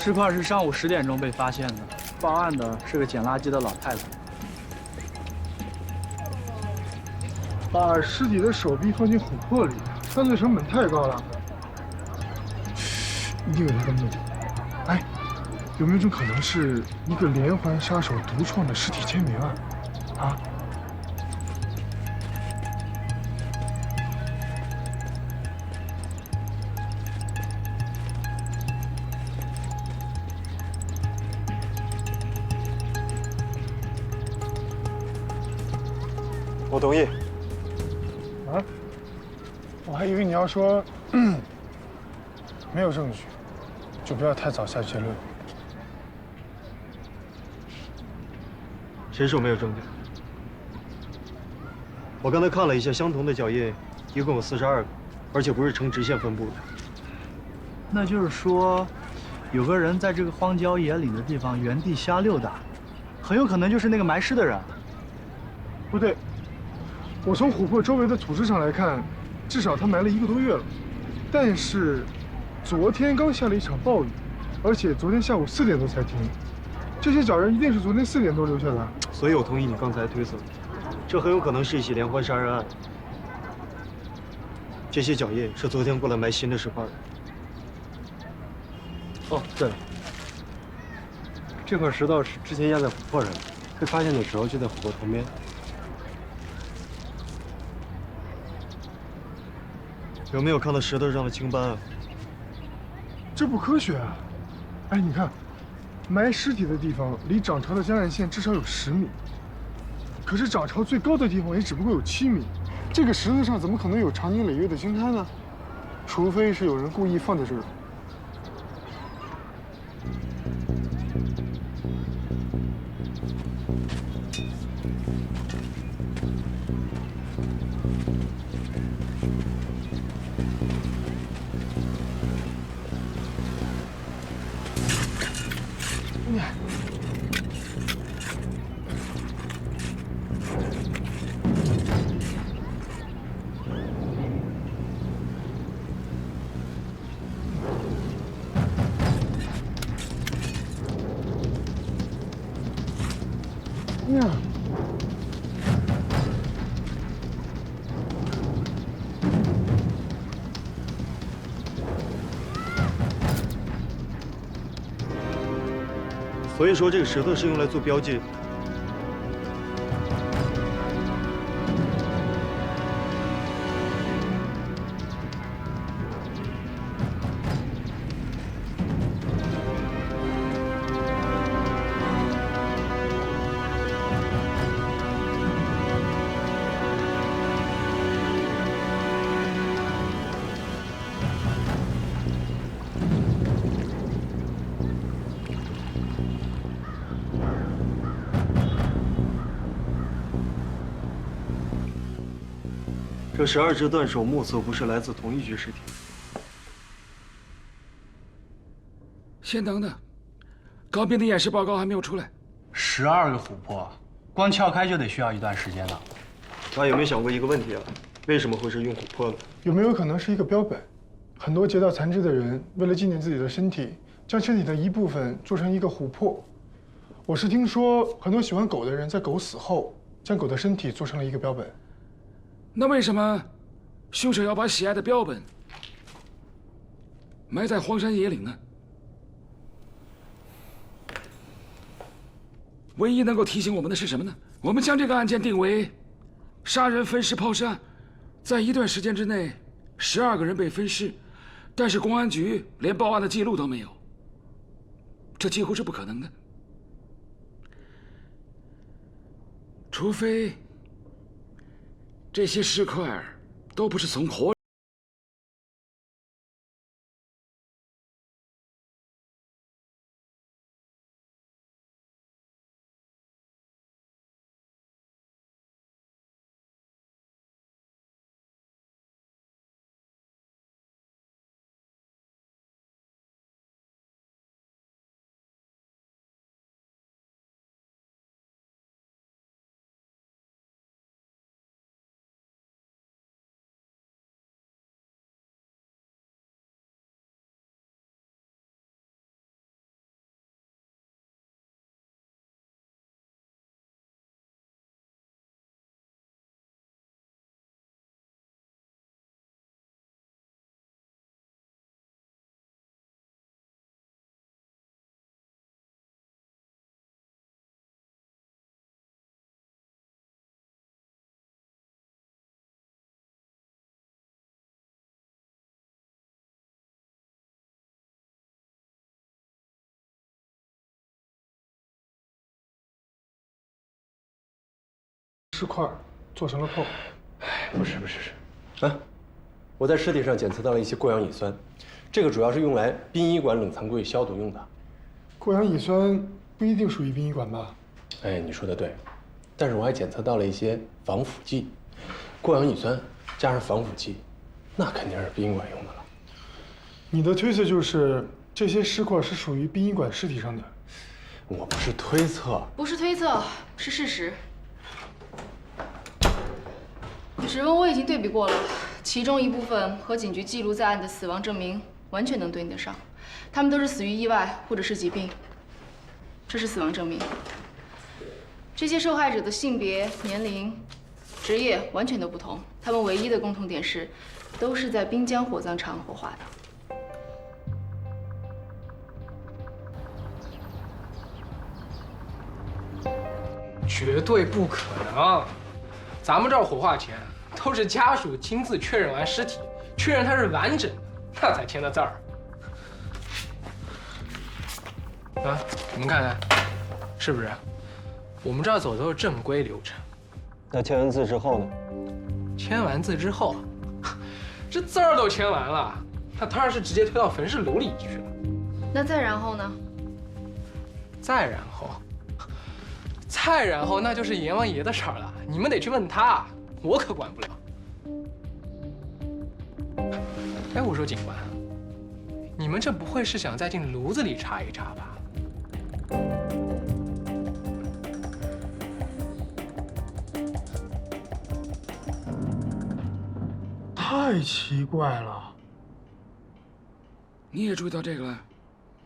尸块是上午10点钟被发现的，报案的是个捡垃圾的老太太。把尸体的手臂放进琥珀里，犯罪成本太高了。一定有他的目的。哎，有没有一种可能是一个连环杀手独创的尸体签名啊？啊？我同意。啊？我还以为你要说，没有证据，就不要太早下结论。谁说没有证据？我刚才看了一下，相同的脚印一共有42个，而且不是呈直线分布的。那就是说，有个人在这个荒郊野岭的地方原地瞎溜达，很有可能就是那个埋尸的人。不对，我从琥珀周围的土质上来看，至少他埋了1个多月了。但是，昨天刚下了一场暴雨，而且昨天下午4点多才停。这些脚印一定是昨天4点多留下的。所以我同意你刚才推测，这很有可能是一起连环杀人案。这些脚印是昨天过来埋新的尸块的。哦，对了，这块石头是之前压在琥珀上的，被发现的时候就在琥珀旁边。有没有看到石头上的青斑啊？这不科学啊！哎，你看，埋尸体的地方离涨潮的江岸线至少有10米，可是涨潮最高的地方也只不过有7米。这个石头上怎么可能有长年累月的青苔呢？除非是有人故意放在这儿。呀，所以说这个石头是用来做标记的。这12只断手目测不是来自同一具尸体。先等等，高斌的验尸报告还没有出来。12个琥珀，光撬开就得需要一段时间呢。他有没有想过一个问题啊？为什么会是用琥珀的？有没有可能是一个标本？很多劫道残肢的人为了纪念自己的身体，将身体的一部分做成一个琥珀。我是听说很多喜欢狗的人在狗死后，将狗的身体做成了一个标本。那为什么凶手要把喜爱的标本埋在荒山野岭呢？唯一能够提醒我们的是什么呢？我们将这个案件定为杀人、分尸、抛尸案，在一段时间之内，12个人被分尸，但是公安局连报案的记录都没有，这几乎是不可能的。除非这些尸块都不是从活尸块做成了扣。不是，啊，我在尸体上检测到了一些过氧乙酸，这个主要是用来殡仪馆冷藏柜消毒用的。过氧乙酸不一定属于殡仪馆吧？哎，你说的对，但是我还检测到了一些防腐剂，过氧乙酸加上防腐剂，那肯定是殡仪馆用的了。你的推测就是这些尸块是属于殡仪馆尸体上的？我不是推测，不是推测，是事实。指纹我已经对比过了，其中一部分和警局记录在案的死亡证明完全能对应得上，他们都是死于意外或者是疾病。这是死亡证明。这些受害者的性别、年龄、职业完全都不同，他们唯一的共同点是，都是在滨江火葬场火化的。绝对不可能！咱们这儿火化前都是家属亲自确认完尸体，确认它是完整的，那才签的字儿。啊，你们看看，是不是？我们这儿走的都是正规流程。那签完字之后呢？签完字之后，这字儿都签完了，那当然是直接推到焚尸炉里去了。那再然后呢？再然后，那就是阎王爷的事儿了，你们得去问他，我可管不了。哎，我说警官，你们这不会是想再进炉子里查一查吧？太奇怪了，你也注意到这个了？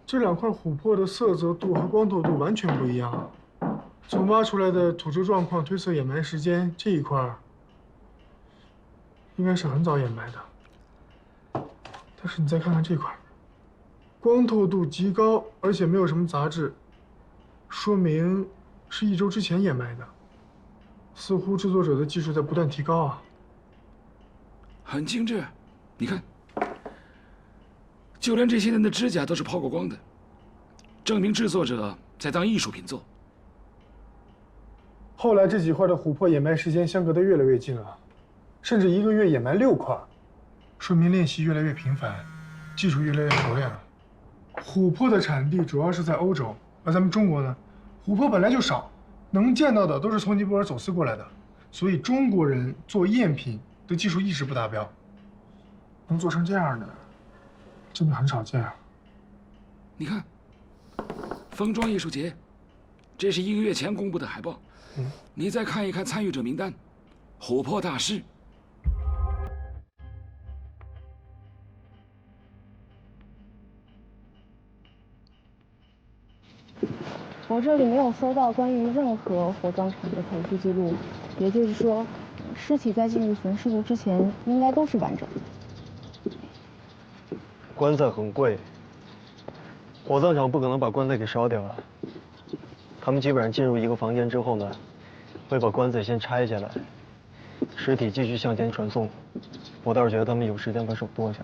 这两块琥珀的色泽度和光透度完全不一样。从挖出来的土质状况推测掩埋时间，这一块应该是很早掩埋的。但是你再看看这块，光透度极高，而且没有什么杂质，说明是1周之前掩埋的。似乎制作者的技术在不断提高啊。很精致，你看，就连这些人的指甲都是抛过光的，证明制作者在当艺术品做。后来这几块的琥珀掩埋时间相隔得越来越近了，甚至1个月掩埋6块，说明练习越来越频繁，技术越来越熟练了。琥珀的产地主要是在欧洲，而咱们中国呢，琥珀本来就少，能见到的都是从尼泊尔走私过来的，所以中国人做赝品的技术一直不达标。能做成这样的，真的很少见啊。你看，封装艺术节，这是1个月前公布的海报。你再看一看参与者名单，琥珀大师。我这里没有搜到关于任何火葬场的投诉记录，也就是说，尸体在进入焚尸炉之前应该都是完整的。棺材很贵，火葬场不可能把棺材给烧掉啊。他们基本上进入一个房间之后呢，会把棺材先拆下来，尸体继续向前传送。我倒是觉得他们有时间把手剁下。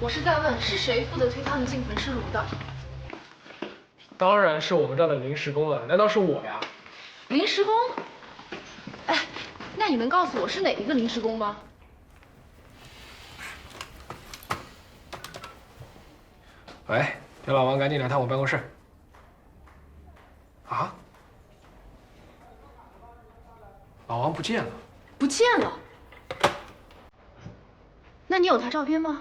我是在问，是谁负责推他们进焚尸炉的？当然是我们这儿的临时工了，难道是我呀？临时工？哎，那你能告诉我是哪一个临时工吗？喂，田老王，赶紧来趟我办公室。啊？老王不见了。不见了？那你有他照片吗？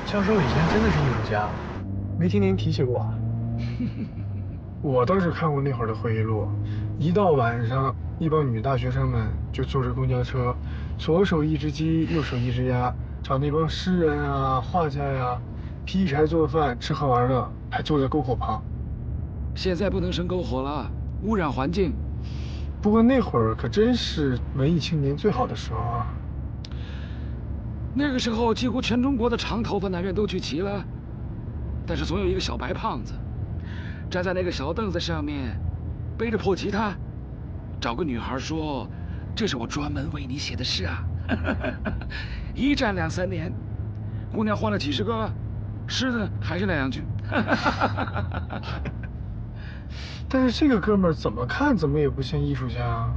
教授以前真的是艺术家，没听您提起过。我倒是看过那会儿的回忆录，一到晚上，一帮女大学生们就坐着公交车，左手一只鸡，右手一只鸭，找那帮诗人啊、画家呀，劈柴做饭、吃喝玩乐，还坐在篝火旁。现在不能生篝火了，污染环境。不过那会儿可真是文艺青年最好的时候啊。那个时候，几乎全中国的长头发男人都聚齐了，但是总有一个小白胖子，站在那个小凳子上面，背着破吉他，找个女孩说：“这是我专门为你写的诗啊。”一站2、3年，姑娘换了几10个，是的，还是那两句。但是这个哥们儿怎么看怎么也不像艺术家啊。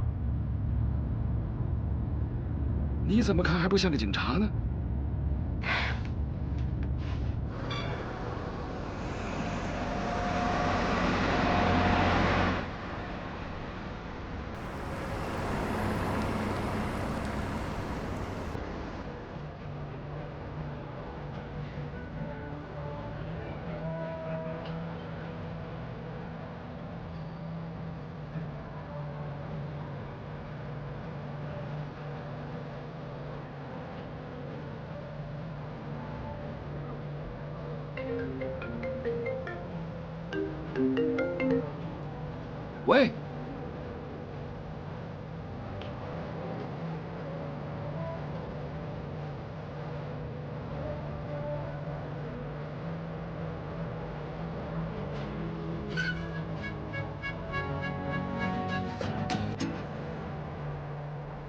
你怎么看还不像个警察呢？喂，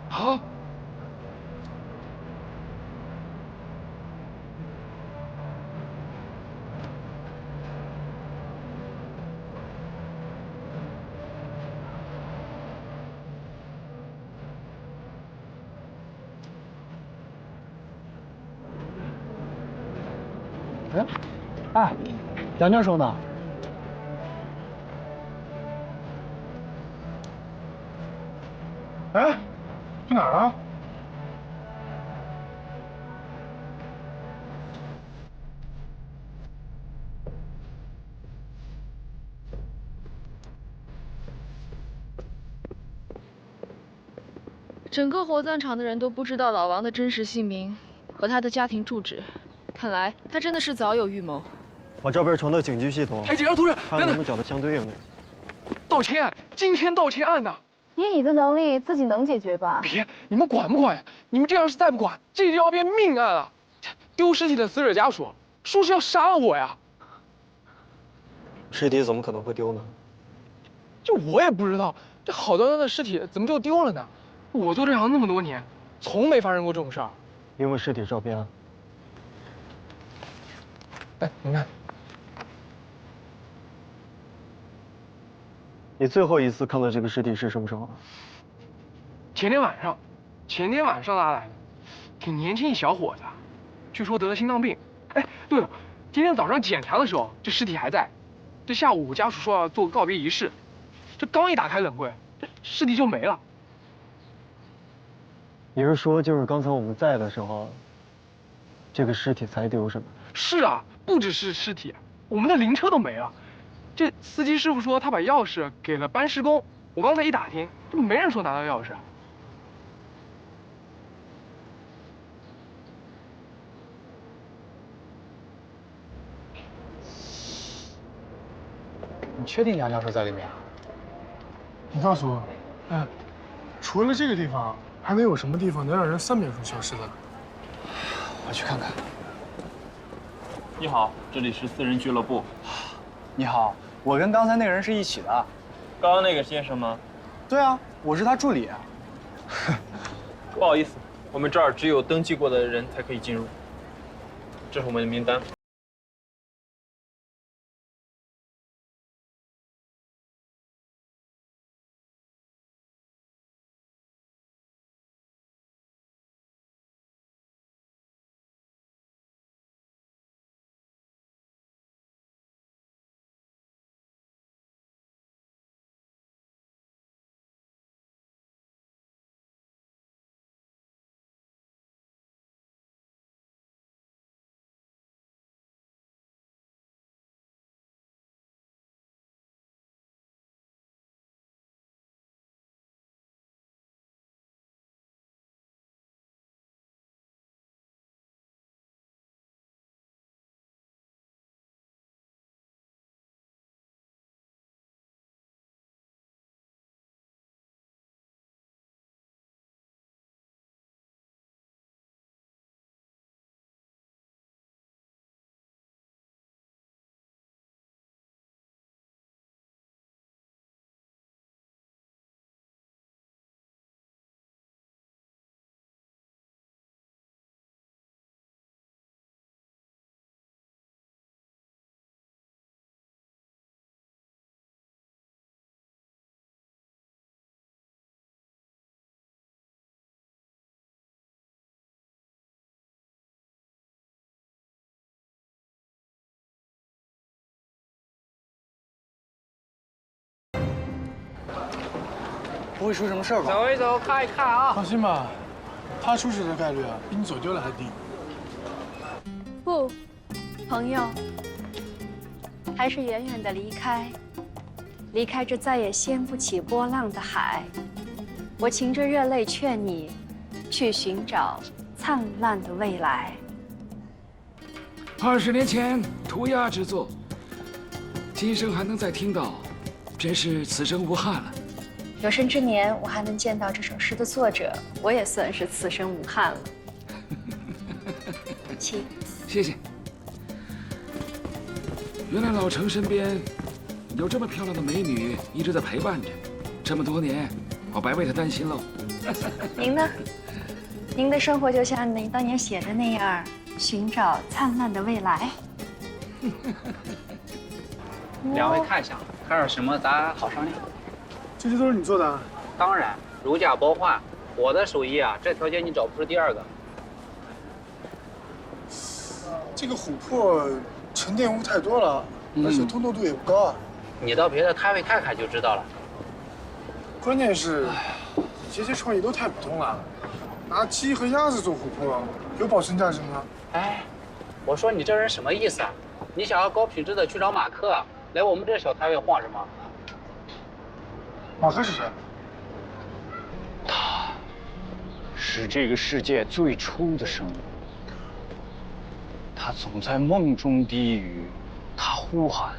好。哎，杨教授呢？哎，去哪儿了？整个火葬场的人都不知道老王的真实姓名和他的家庭住址，看来他真的是早有预谋。把照片传到警局系统。哎，警察同志，看能不能找到相对应的。盗窃案，今天盗窃案呢？以你的能力，自己能解决吧？别，你们管不管呀？你们这要是再不管，这就要变命案了。丢尸体的死者家属说是要杀了我呀。尸体怎么可能会丢呢？就我也不知道，这好端端的尸体怎么就丢了呢？我做这行那么多年，从没发生过这种事儿。因为尸体照片。哎，你看，你最后一次看到这个尸体是什么时候？前天晚上拉来的，挺年轻一小伙子，据说得了心脏病。哎，对了，今天早上检查的时候，这尸体还在。这下午家属说要做告别仪式，这刚一打开冷柜，这尸体就没了。你是说，就是刚才我们在的时候，这个尸体才丢是吗？是啊，不只是尸体，我们的灵车都没了。这司机师傅说他把钥匙给了搬尸工，我刚才一打听，这没人说拿到钥匙。你确定杨教授在里面啊？你告诉我，除了这个地方，还能有什么地方能让人3秒钟消失的呢？我去看看。你好，这里是私人俱乐部。你好，我跟刚才那个人是一起的。刚刚那个先生吗？对啊，我是他助理。不好意思，我们这儿只有登记过的人才可以进入。这是我们的名单。不会出什么事儿吧？走一走，看一看啊。放心吧，他出事的概率啊，比你走丢了还低。不，朋友，还是远远的离开，离开这再也掀不起波浪的海。我噙着热泪劝你，去寻找灿烂的未来。20年前涂鸦之作，今生还能再听到，真是此生无憾了。有生之年，我还能见到这首诗的作者，我也算是此生无憾了。请。谢谢。原来老程身边有这么漂亮的美女一直在陪伴着，这么多年，我白为她担心喽。您呢？您的生活就像您当年写的那样，寻找灿烂的未来。两位看相，看上什么咱好商量。这些都是你做的啊？当然，如假包换，我的手艺啊，这条街你找不出第二个。这个琥珀沉淀物太多了，而且通透度也不高啊。你到别的摊位看看就知道了。关键是，你这些创意都太普通了。拿鸡和鸭子做琥珀，有保存价值吗？哎，我说你这人什么意思啊？你想要高品质的去找马克，来我们这小摊位晃什么？马克是谁？他是这个世界最初的生物。他总在梦中低语，他呼喊，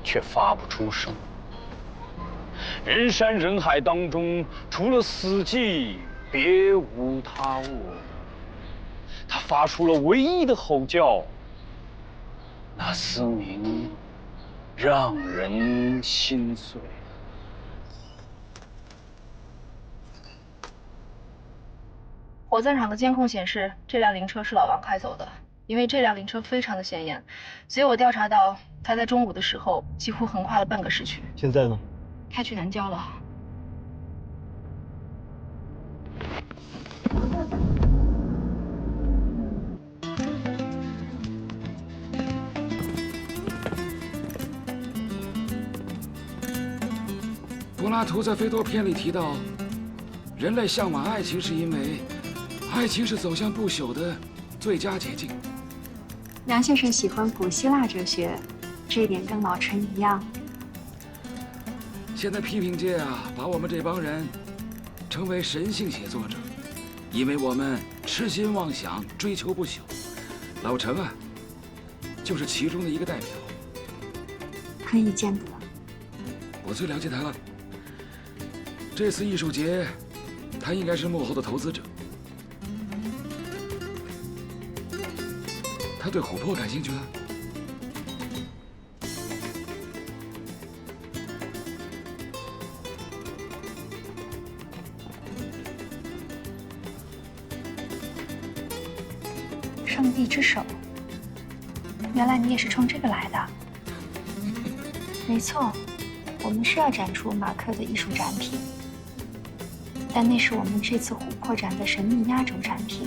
却发不出声。人山人海当中，除了死寂，别无他物。他发出了唯一的吼叫，那嘶鸣让人心碎。火葬场的监控显示，这辆灵车是老王开走的。因为这辆灵车非常的显眼，所以我调查到他在中午的时候几乎横跨了半个市区。现在呢？开去南郊了。柏拉图在《斐多篇》里提到，人类向往爱情是因为爱情是走向不朽的最佳捷径。梁先生喜欢古希腊哲学，这一点跟老陈一样。现在批评界啊，把我们这帮人称为神性写作者，因为我们痴心妄想，追求不朽。老陈啊，就是其中的一个代表。可以见得。我最了解他了。这次艺术节，他应该是幕后的投资者。他对琥珀感兴趣了。上帝之手，原来你也是冲这个来的。没错，我们是要展出马克的艺术展品，但那是我们这次琥珀展的神秘压轴展品。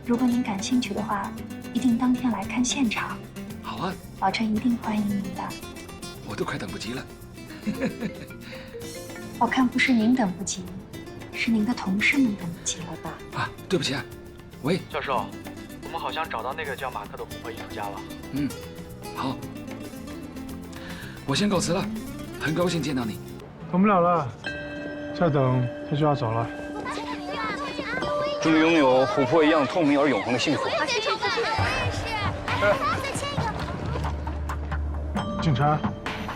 如果您感兴趣的话，一定当天来看现场。好啊，老陈一定欢迎您的。我都快等不及了。我看不是您等不及，是您的同事们等不及了吧？啊，对不起啊。喂，教授，我们好像找到那个叫马克的琥珀艺术家了。嗯，好，我先告辞了，很高兴见到你。等不了了，再等他就要走了。祝你拥有琥珀一样透明而永恒的幸福。警察，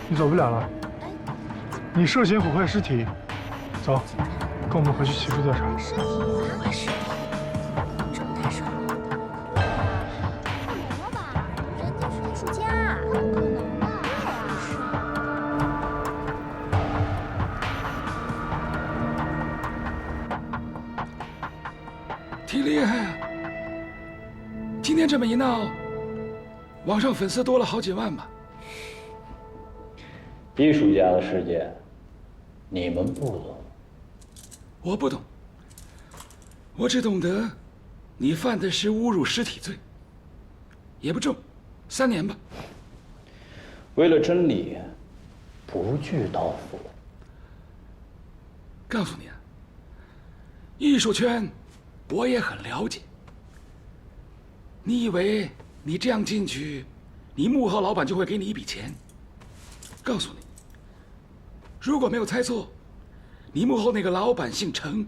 你走不了了。你涉嫌毁坏尸体，走，跟我们回去起诉调查。尸体毁坏尸体，这不太爽了。不能了吧？人家是艺术家，不可能的。挺厉害啊！今天这么一闹，网上粉丝多了好几万吧？艺术家的世界，你们不懂。我不懂，我只懂得，你犯的是侮辱尸体罪，也不重，3年吧。为了真理，不惧刀斧。告诉你啊，艺术圈我也很了解。你以为你这样进去，你幕后老板就会给你一笔钱？告诉你，如果没有猜错，你幕后那个老板姓程，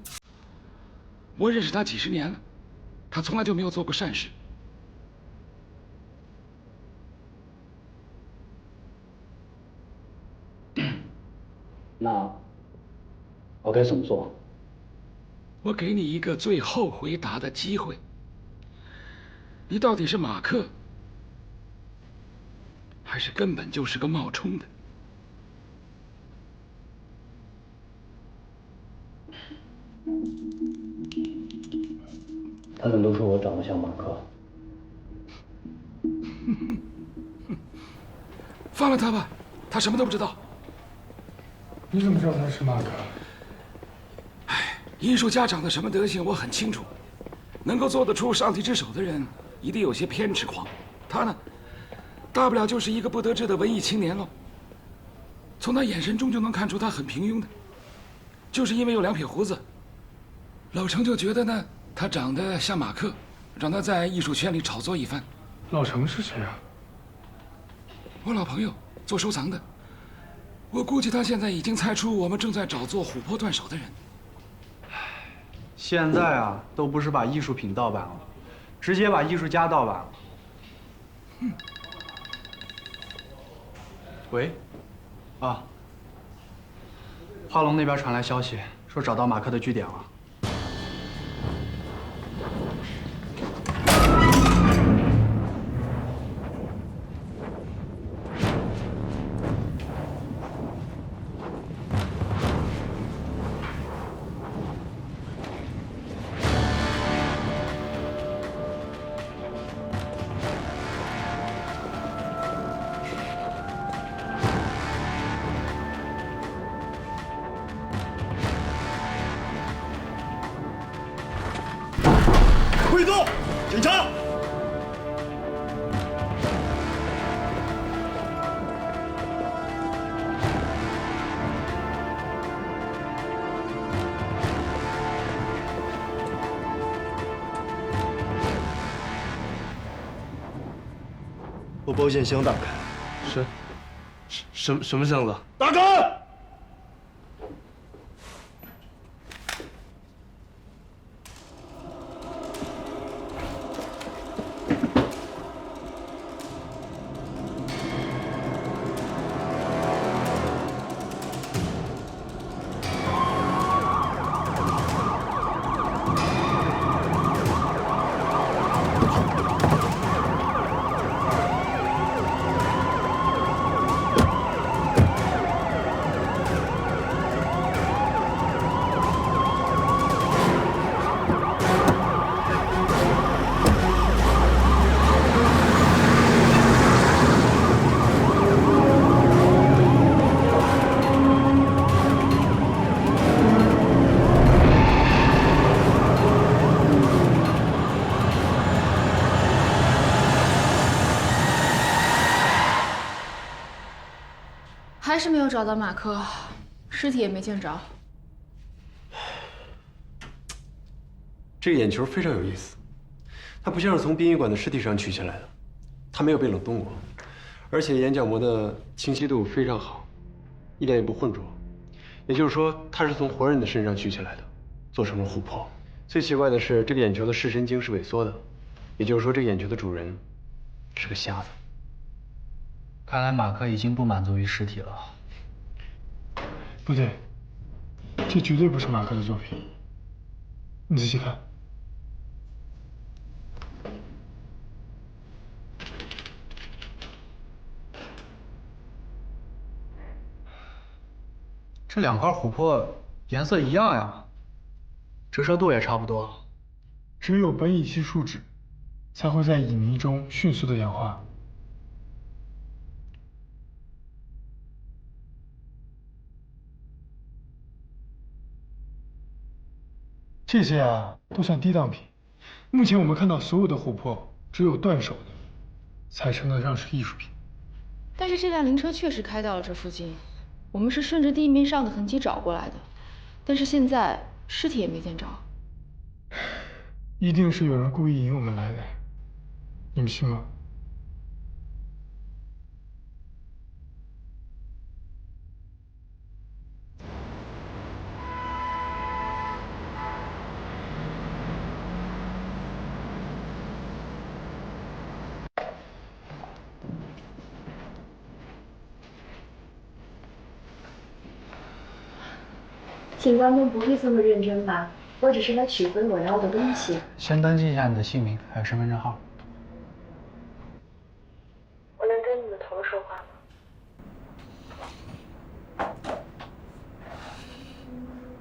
我认识他几十年了，他从来就没有做过善事。那我该怎么做？我给你一个最后回答的机会，你到底是马克，还是根本就是个冒充的？他们都说我长得像马克。放了他吧，他什么都不知道。你怎么知道他是马克？艺术家长得什么德行我很清楚，能够做得出上帝之手的人，一定有些偏执狂。他呢，大不了就是一个不得志的文艺青年喽。从他眼神中就能看出他很平庸的，就是因为有2撇胡子，老程就觉得呢，他长得像马克，让他在艺术圈里炒作一番。老程是谁啊？我老朋友，做收藏的。我估计他现在已经猜出我们正在找做琥珀断手的人。现在啊，都不是把艺术品盗版了，直接把艺术家盗版了。喂，啊，华龙那边传来消息，说找到马克的据点了。快走！警察！把保险箱打开。什么箱子？打开！还是没有找到马克，尸体也没见着。这个眼球非常有意思，它不像是从殡仪馆的尸体上取下来的，它没有被冷冻过，而且眼角膜的清晰度非常好，一点也不浑浊。也就是说，它是从活人的身上取下来的，做成了琥珀。最奇怪的是，这个眼球的视神经是萎缩的，也就是说，这个眼球的主人是个瞎子。看来马克已经不满足于尸体了。不对，这绝对不是马克的作品。你仔细看，这2块琥珀颜色一样呀，折射度也差不多。只有苯乙烯树脂才会在乙醚中迅速的氧化。这些啊都算低档品。目前我们看到所有的琥珀，只有断手的才称得上是艺术品。但是这辆灵车确实开到了这附近，我们是顺着地面上的痕迹找过来的。但是现在尸体也没见着。一定是有人故意引我们来的，你们信吗？警官们不会这么认真吧？我只是来取回我要的东西。先登记一下你的姓名，还有身份证号。我能跟你们头说话吗？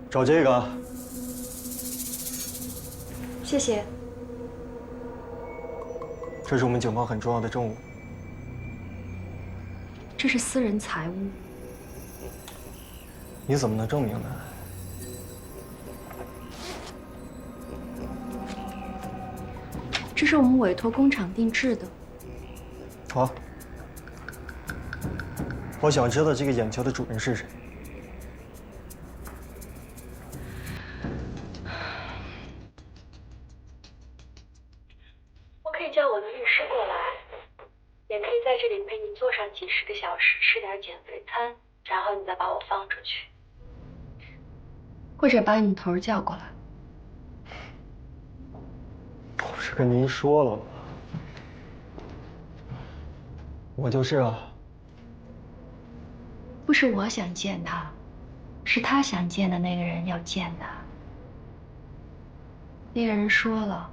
找这个。谢谢。这是我们警方很重要的证物。这是私人财物。你怎么能证明呢？这是我们委托工厂定制的。好，我想知道这个眼球的主人是谁。我可以叫我的律师过来，也可以在这里陪你坐上几10个小时，吃点减肥餐，然后你再把我放出去，或者把你头叫过来。我不是跟您说了吗？我就是啊。不是我想见他，是他想见的那个人要见他。那个人说了，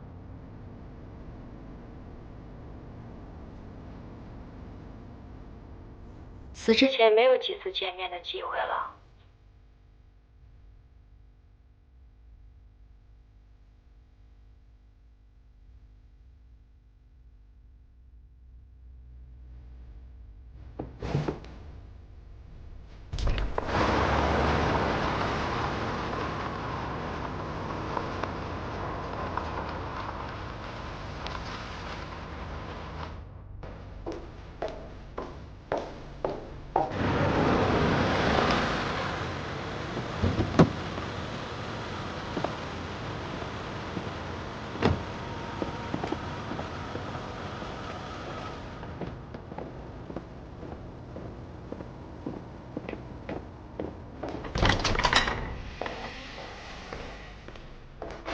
死之前没有几次见面的机会了。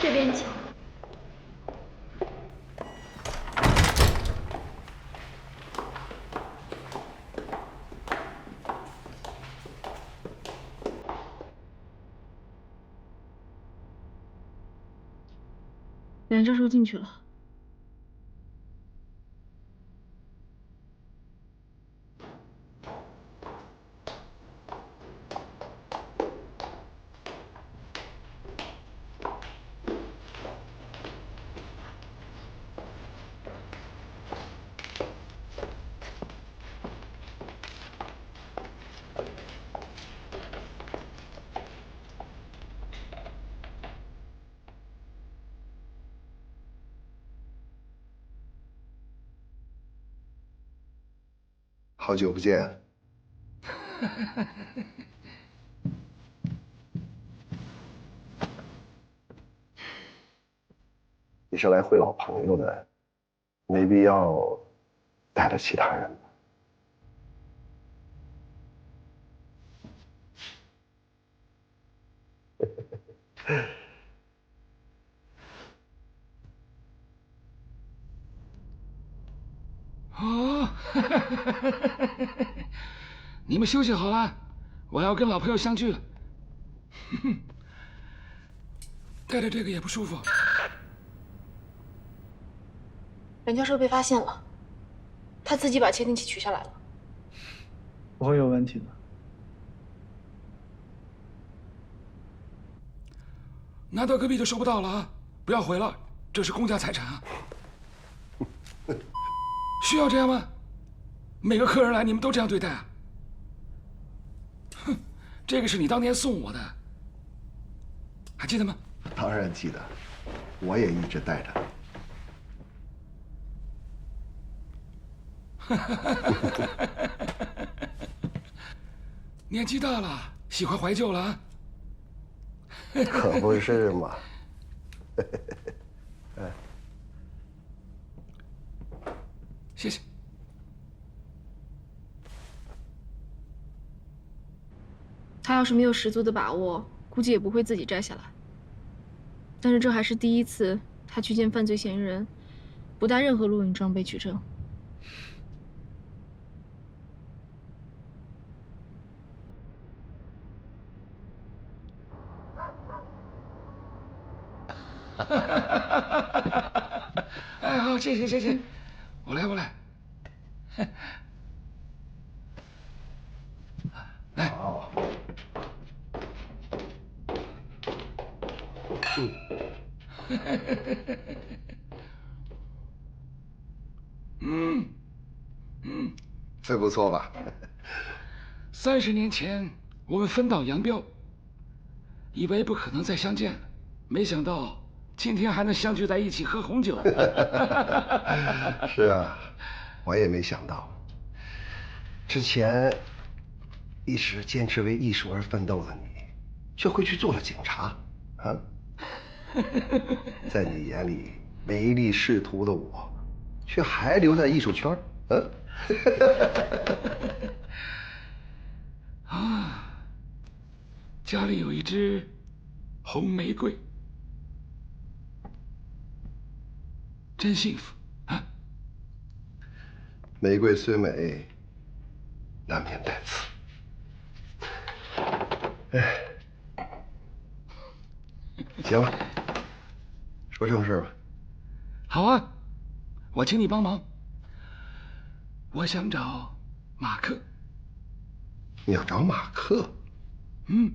这边请。梁教授进去了。好久不见。你是来会老朋友的，没必要带着其他人吧？哦，你们休息好了，我要跟老朋友相聚了。带着这个也不舒服。梁教授被发现了，他自己把窃听器取下来了。不会有问题的。拿到隔壁就收不到了啊！不要回了，这是公家财产啊。需要这样吗？每个客人来你们都这样对待啊？哼，这个是你当年送我的，还记得吗？当然记得，我也一直带着。年纪大了，喜欢怀旧了啊？可不是嘛。哎，谢谢。他要是没有十足的把握，估计也不会自己摘下来。但是这还是第一次他去见犯罪嫌疑人，不带任何录影装备取证。哎，好，谢谢谢谢，我来。来。好。这不错吧？30年前我们分道扬镳，以为不可能再相见了，没想到今天还能相聚在一起喝红酒。是啊，我也没想到，之前一直坚持为艺术而奋斗的你，却会去做了警察啊！在你眼里唯利是图的我，却还留在艺术圈啊，家里有一支红玫瑰，真幸福啊！玫瑰虽美，难免带刺。哎，行了，说正事吧。好啊，我请你帮忙。我想找马克。你要找马克？嗯。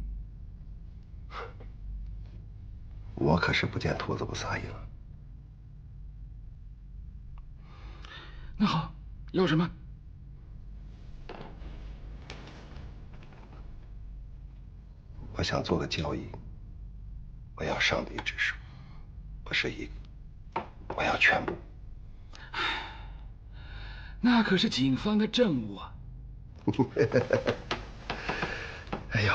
我可是不见兔子不撒鹰。那好，要什么？我想做个交易，我要上帝之手，不是一个，我要全部。那可是警方的证物啊！哎呦，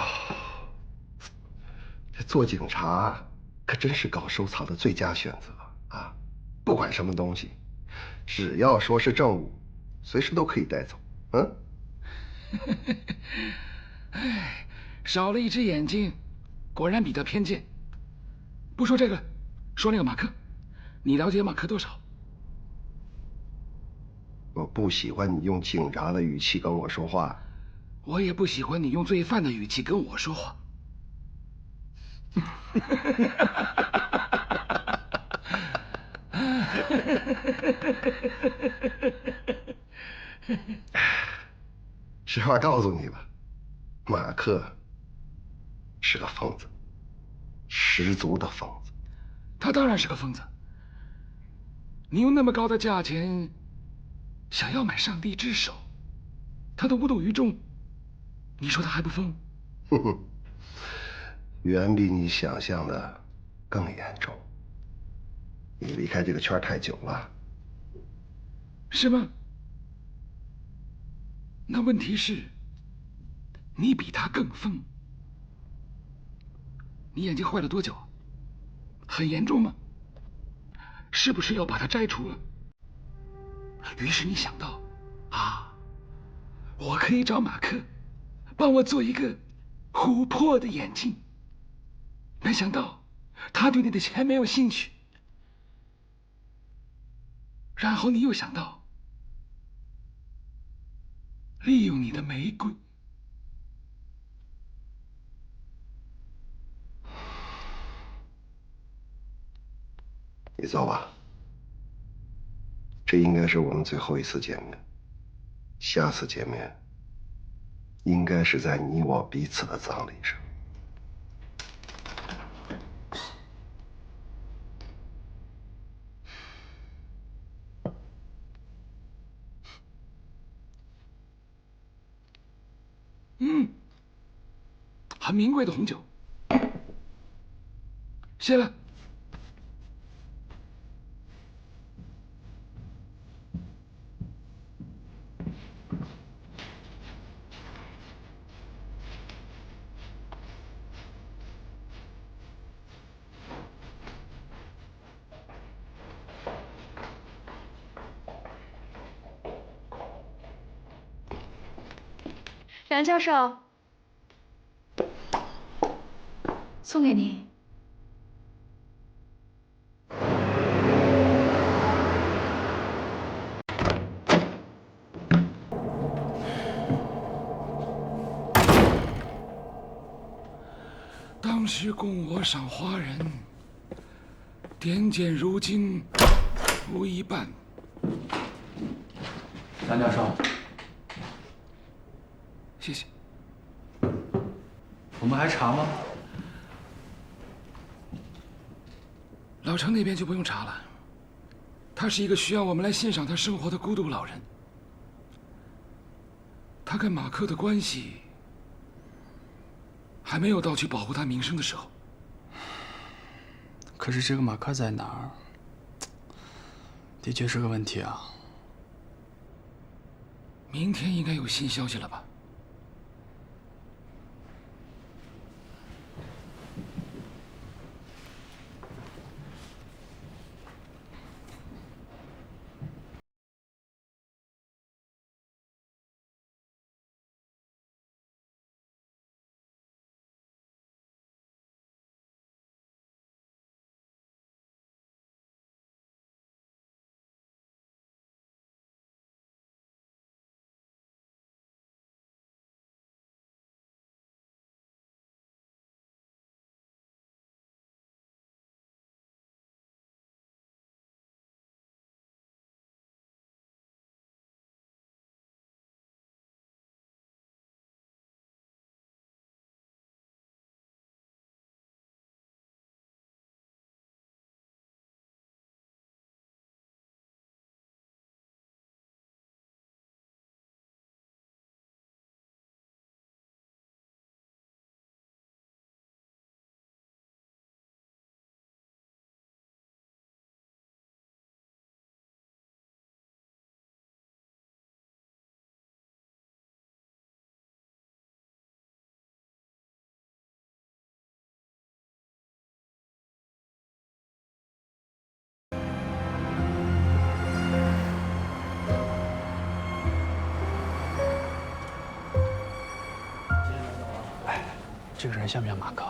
这做警察可真是搞收藏的最佳选择啊！不管什么东西，只要说是证物，随时都可以带走。嗯。哎，少了一只眼睛，果然比较偏见。不说这个，说那个马克，你了解马克多少？我不喜欢你用警察的语气跟我说话。我也不喜欢你用罪犯的语气跟我说话。实话告诉你吧，马克是个疯子，十足的疯子。他当然是个疯子。你用那么高的价钱想要买上帝之手，他都无动于衷，你说他还不疯？哼哼，远比你想象的更严重。你离开这个圈太久了。是吗？那问题是，你比他更疯。你眼睛坏了多久？很严重吗？是不是要把它摘除了？于是你想到，啊，我可以找马克，帮我做一个琥珀的眼睛。没想到，他对你的钱没有兴趣。然后你又想到，利用你的玫瑰。你走吧，这应该是我们最后一次见面。下次见面，应该是在你我彼此的葬礼上。很名贵的红酒，谢了。梁教授，送给您。当时供我赏花人，点检如今无一半。梁教授，谢谢。我们还查吗？老程那边就不用查了，他是一个需要我们来欣赏他生活的孤独老人。他跟马克的关系还没有到去保护他名声的时候。可是这个马克在哪儿，的确是个问题啊。明天应该有新消息了吧？这个人像不像马克？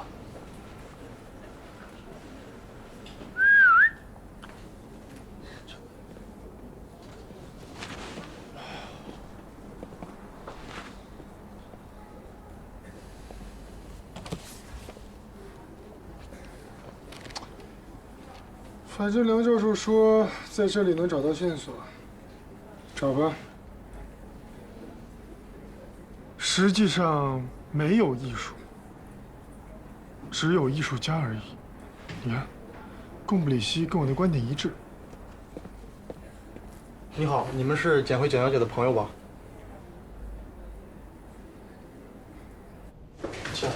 反正梁教授说在这里能找到线索，找吧。实际上没有艺术。只有艺术家而已。你看，贡布里希跟我的观点一致。你好，你们是捡回蒋小姐的朋友吧？请。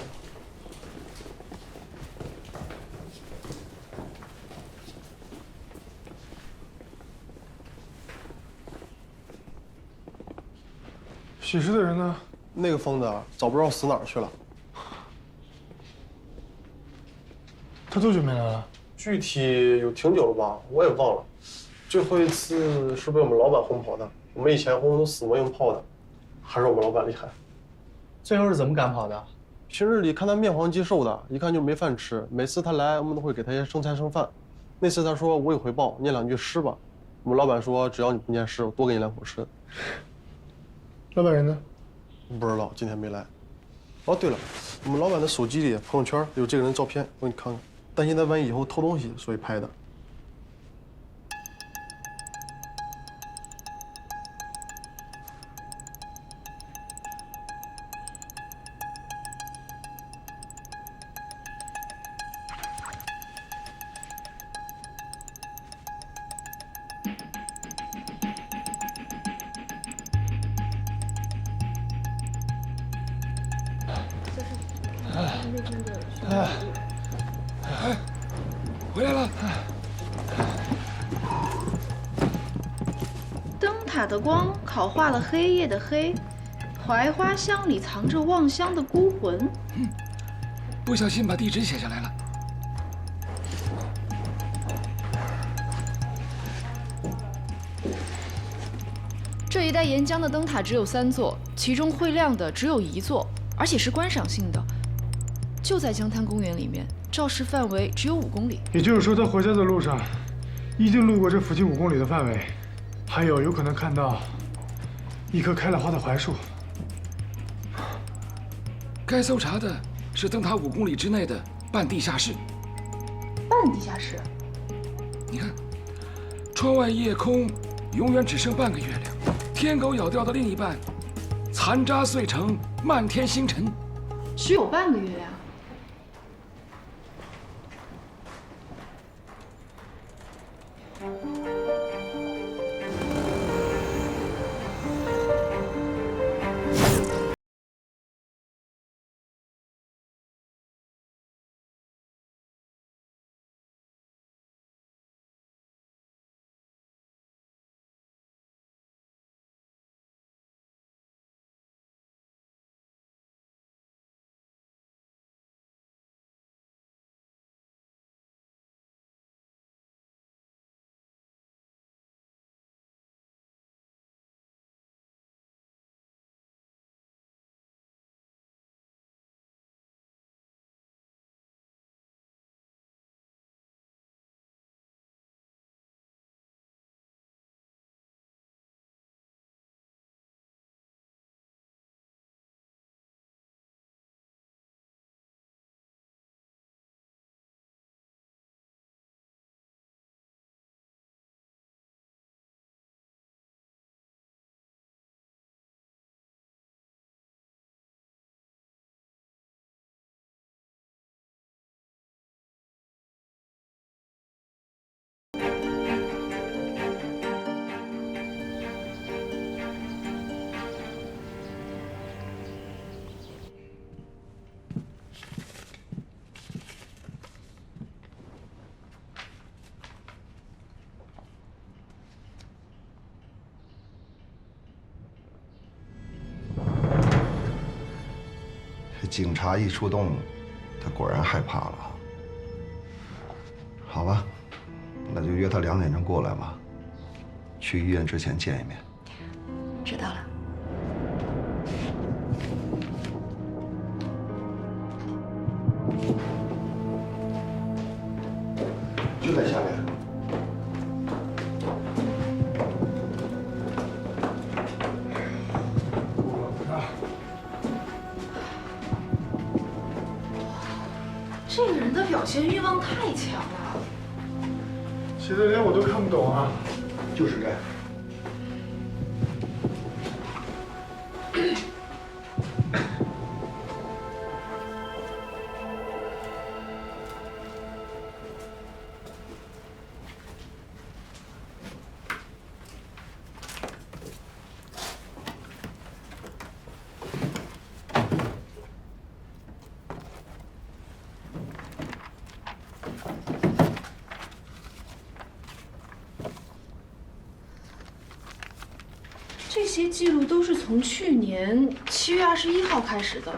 写诗的人呢？那个疯子早不知道死哪儿去了。他多久没来了？具体有挺久了吧，我也忘了。最后一次是被我们老板轰跑的。我们以前轰都死磨硬泡的，还是我们老板厉害。最后是怎么赶跑的？平日里看他面黄肌瘦的，一看就没饭吃。每次他来，我们都会给他些剩菜剩饭。那次他说无以回报，念2句诗吧。我们老板说只要你不念诗，我多给你2口吃。老板人呢？不知道，今天没来。哦，对了，我们老板的手机里朋友圈有这个人的照片，我给你看看。担心他万一以后偷东西，所以拍的。回来了。灯塔的光烤化了黑夜的黑，槐花香里藏着望乡的孤魂。不小心把地址写下来了。这一带沿江的灯塔只有3座，其中会亮的只有1座，而且是观赏性的，就在江滩公园里面，照视范围只有5公里。也就是说，他回家的路上，一定路过这附近5公里的范围，还有可能看到一棵开了花的槐树。该搜查的是灯塔5公里之内的半地下室。半地下室？你看，窗外夜空永远只剩半个月亮，天狗咬掉的另一半，残渣碎成漫天星辰。只有半个月亮？警察一出动，他果然害怕了。好吧，那就约他2点钟过来吧。去医院之前见一面。知道了。就在下面。这个人的表现欲望太强了，写的连我都看不懂啊！就是这样。这些记录都是从去年7月21号开始的，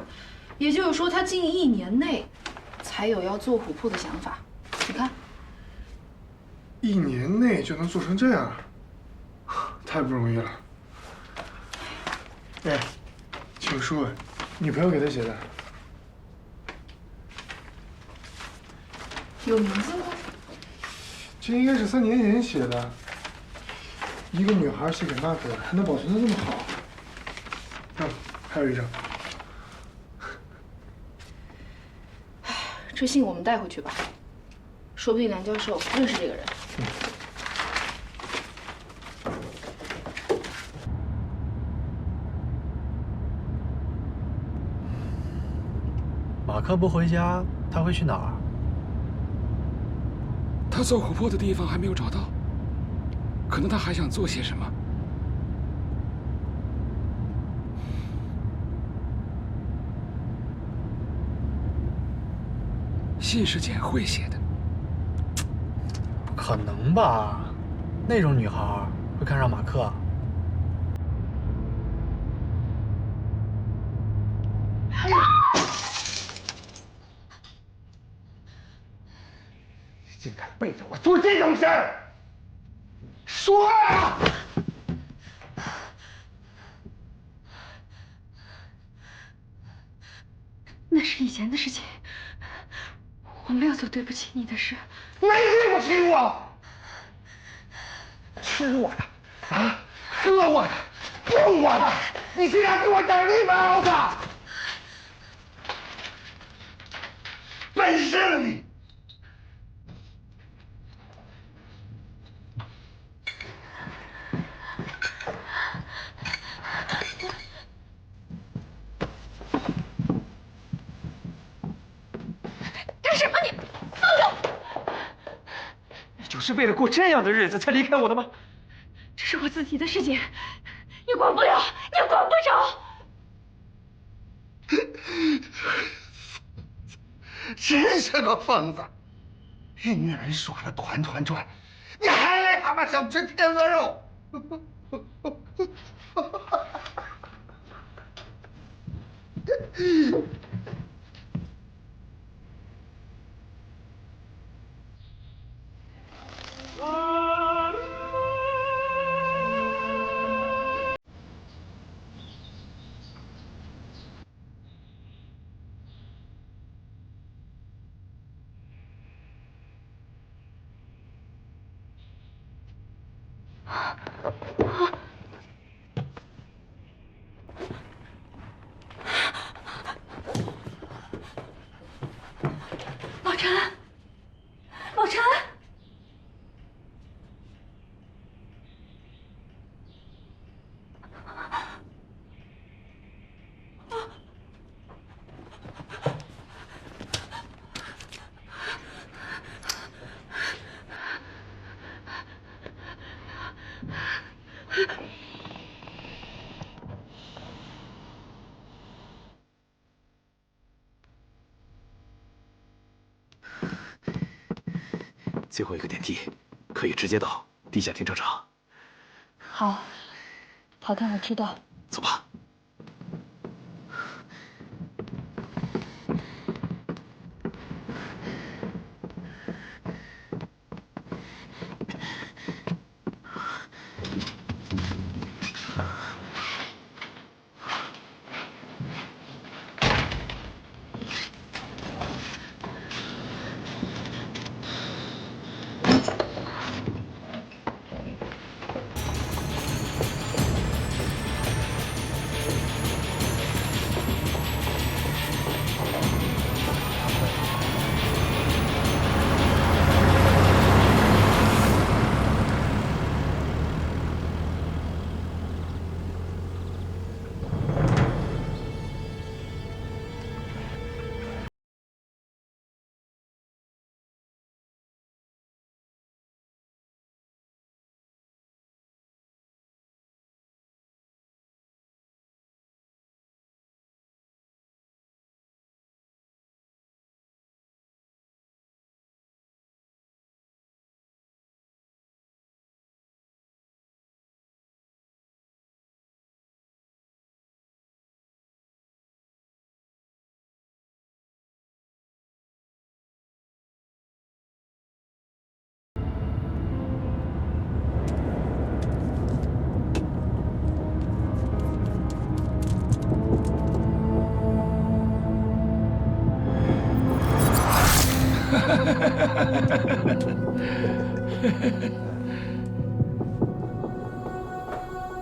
也就是说，他近1年内才有要做琥珀的想法。你看，1年内就能做成这样，太不容易了。哎，请说，女朋友给他写的，有名字吗？这应该是3年前写的。一个女孩写给马可，还能保存得这么好。看，还有一张。这信我们带回去吧，说不定梁教授认识这个人。马克不回家，他会去哪儿？他做琥珀的地方还没有找到。可能他还想做些什么。信是简慧写的，不可能吧？那种女孩会看上马克？竟敢背着我做这种事儿！说啊！那是以前的事情，我没有做对不起你的事。没对不起我，吃我的啊，喝我的，用我的，你竟然给我整绿帽子！本事了你！干什么你？放手！你就是为了过这样的日子才离开我的吗？这是我自己的事情，你管不了，你管不着。真是个疯子，与女人耍的团团转，你还他妈想吃天鹅肉？老陈，老陈，最后一个电梯可以直接到地下停车场。好，陶探，我知道。走吧。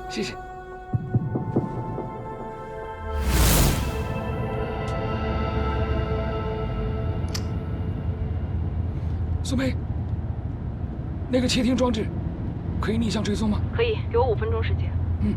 谢谢。苏梅，那个窃听装置可以逆向追踪吗？可以，给我5分钟时间。嗯。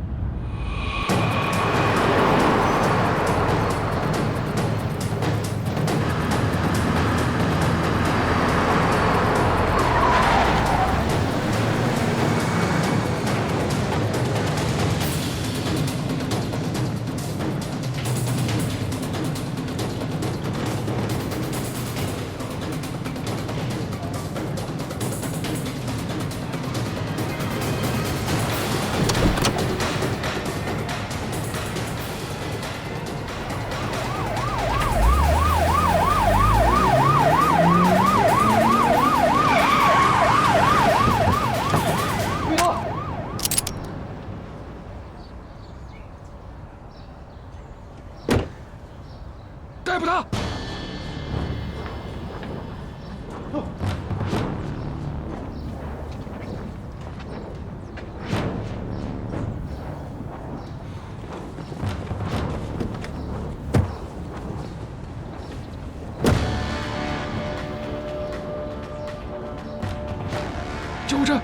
救护车！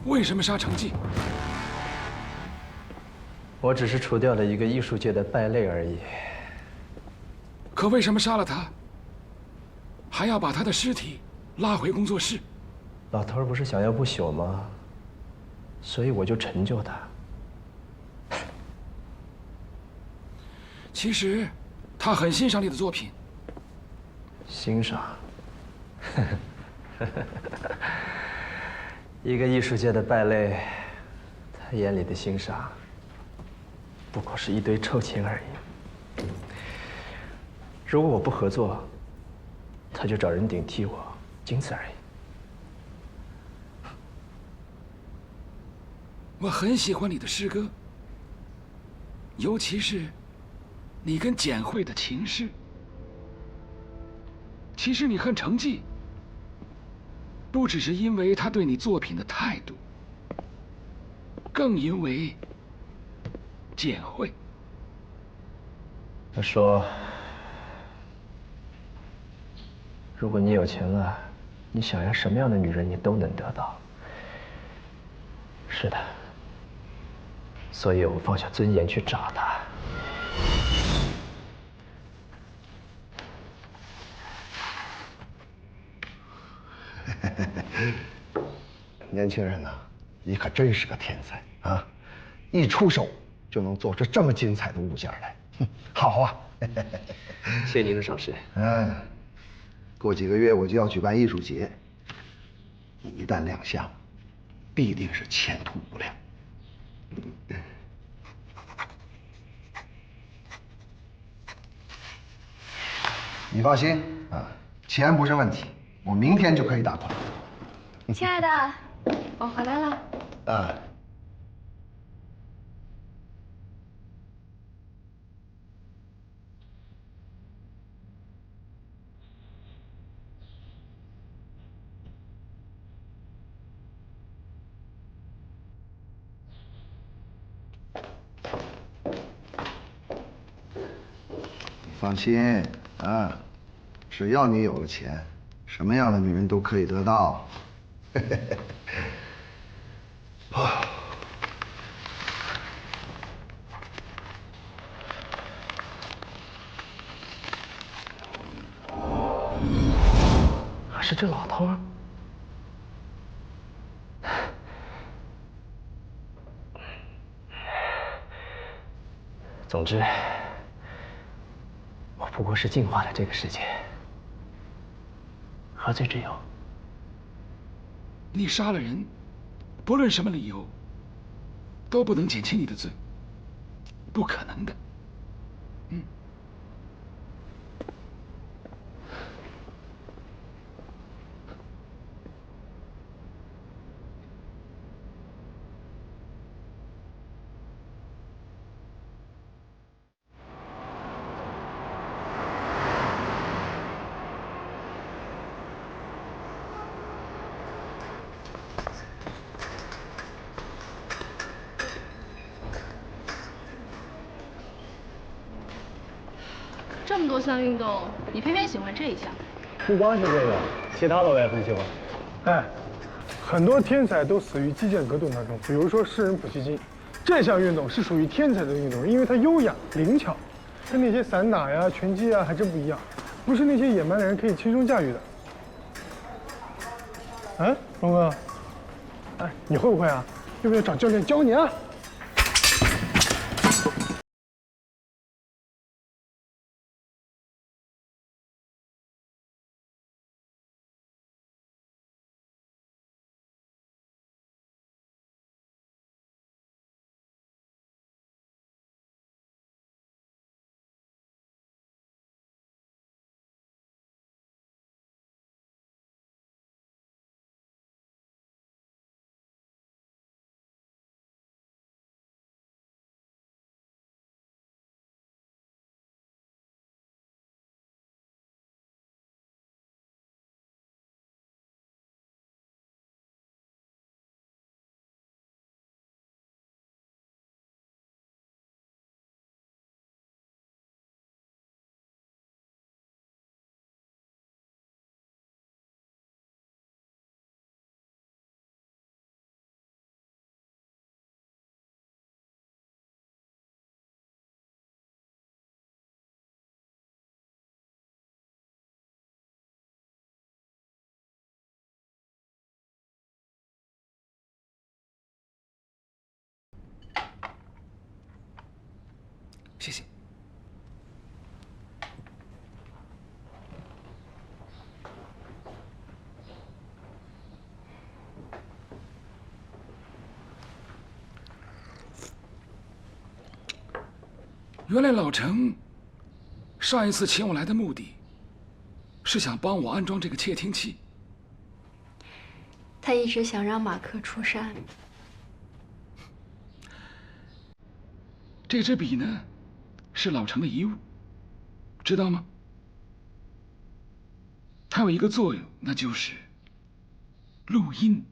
为什么杀程记？我只是除掉了一个艺术界的败类而已。可为什么杀了他，还要把他的尸体拉回工作室？老头儿不是想要不朽吗？所以我就成就他。其实，他很欣赏你的作品。欣赏。一个艺术界的败类，他眼里的欣赏，不过是一堆臭钱而已。如果我不合作，他就找人顶替我，仅此而已。我很喜欢你的诗歌，尤其是你跟简慧的情诗。其实你恨程记，不只是因为他对你作品的态度，更因为简慧。他说，如果你有钱了，你想要什么样的女人，你都能得到。是的，所以我放下尊严去找她。年轻人呐，你可真是个天才啊！一出手就能做出这么精彩的物件来，好啊！谢谢您的赏识。嗯，过几个月我就要举办艺术节，你一旦亮相，必定是前途无量。你放心啊，钱不是问题，我明天就可以打款。亲爱的，我回来了。啊。放心啊，只要你有了钱，什么样的女人都可以得到。还是这老头儿。总之，我不过是净化了这个世界。何罪之有？你杀了人，不论什么理由，都不能减轻你的罪，不可能的。这么多项运动，你偏偏喜欢这一项？不光是这个，其他的我也很喜欢。哎，很多天才都死于击剑格斗当中，比如说诗人普希金。这项运动是属于天才的运动，因为它优雅灵巧，跟那些散打呀、拳击啊还真不一样，不是那些野蛮的人可以轻松驾驭的。哎，龙哥，哎，你会不会啊？要不要找教练教你啊？谢谢。原来老程上一次请我来的目的，是想帮我安装这个窃听器。他一直想让马克出山。这支笔呢，是老程的遗物，知道吗？它有一个作用，那就是录音。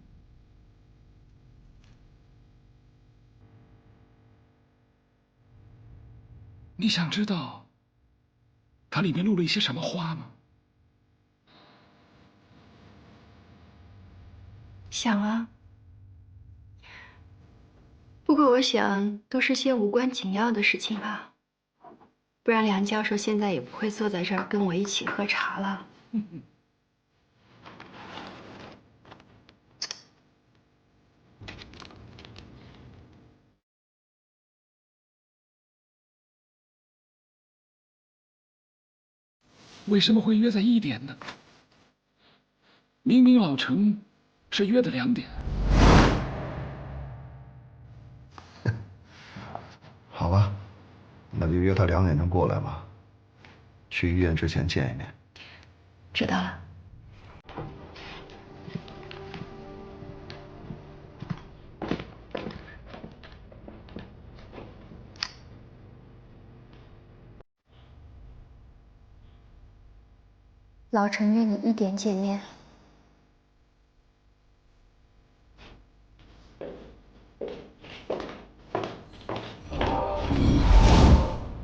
你想知道它里面录了一些什么话吗？想啊，不过我想都是些无关紧要的事情吧，不然梁教授现在也不会坐在这儿跟我一起喝茶了。为什么会约在1点呢？明明老程是约的2点。好吧，那就约他2点钟过来吧。去医院之前见一面。知道了。老程约你1点见面。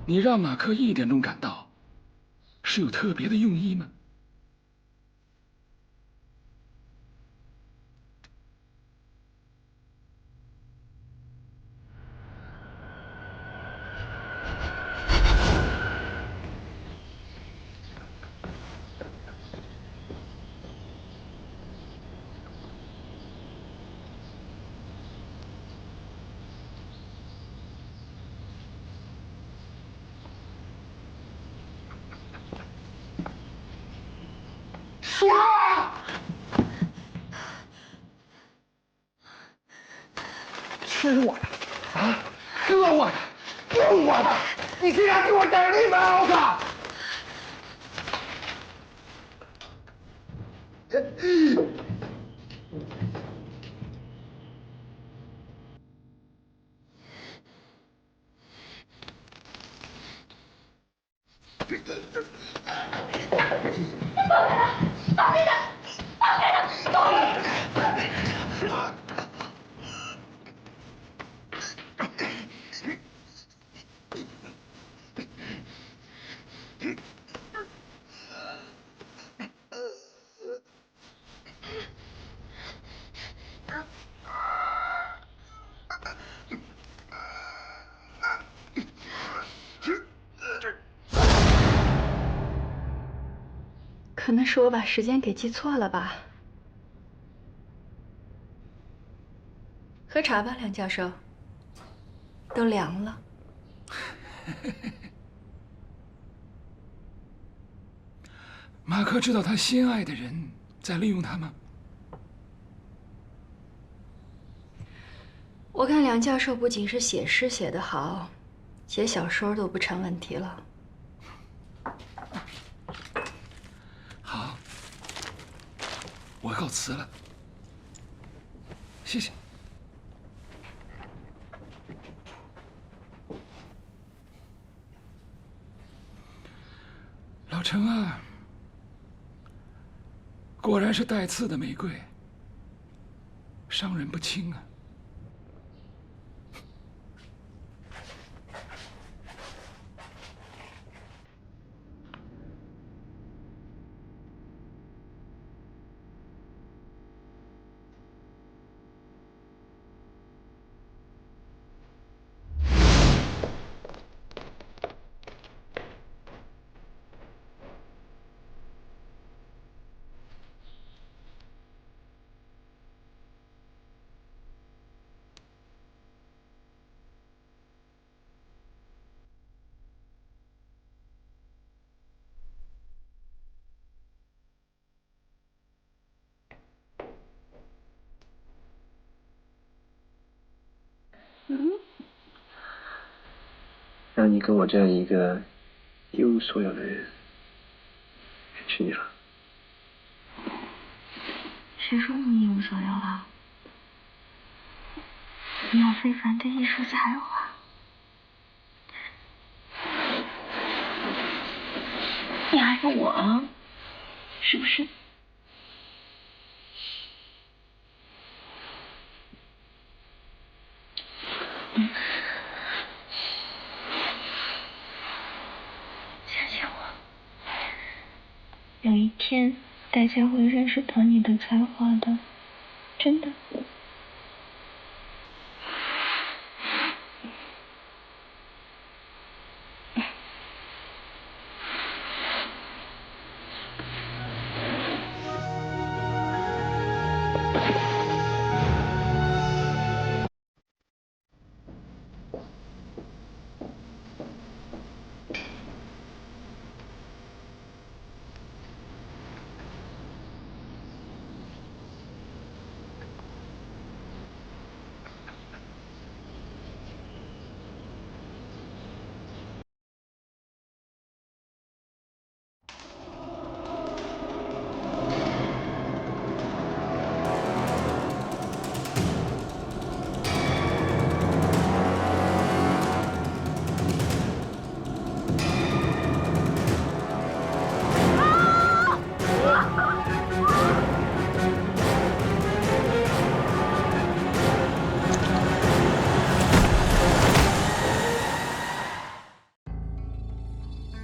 你让马克1点钟赶到，是有特别的用意吗？说啊！吃我的啊！割我的，用我的！你竟然给我等你们！我靠！可能是我把时间给记错了吧。喝茶吧，梁教授。都凉了。马克知道他心爱的人在利用他吗？我看梁教授不仅是写诗写得好，写小说都不成问题了。好，我告辞了。谢谢。老程啊，果然是带刺的玫瑰，伤人不轻啊。让你跟我这样一个一无所有的人娶你了。谁说你一无所有了？你有非凡的艺术才华，你还有我，是不是？相信我，有一天大家会认识到你的才华的，真的。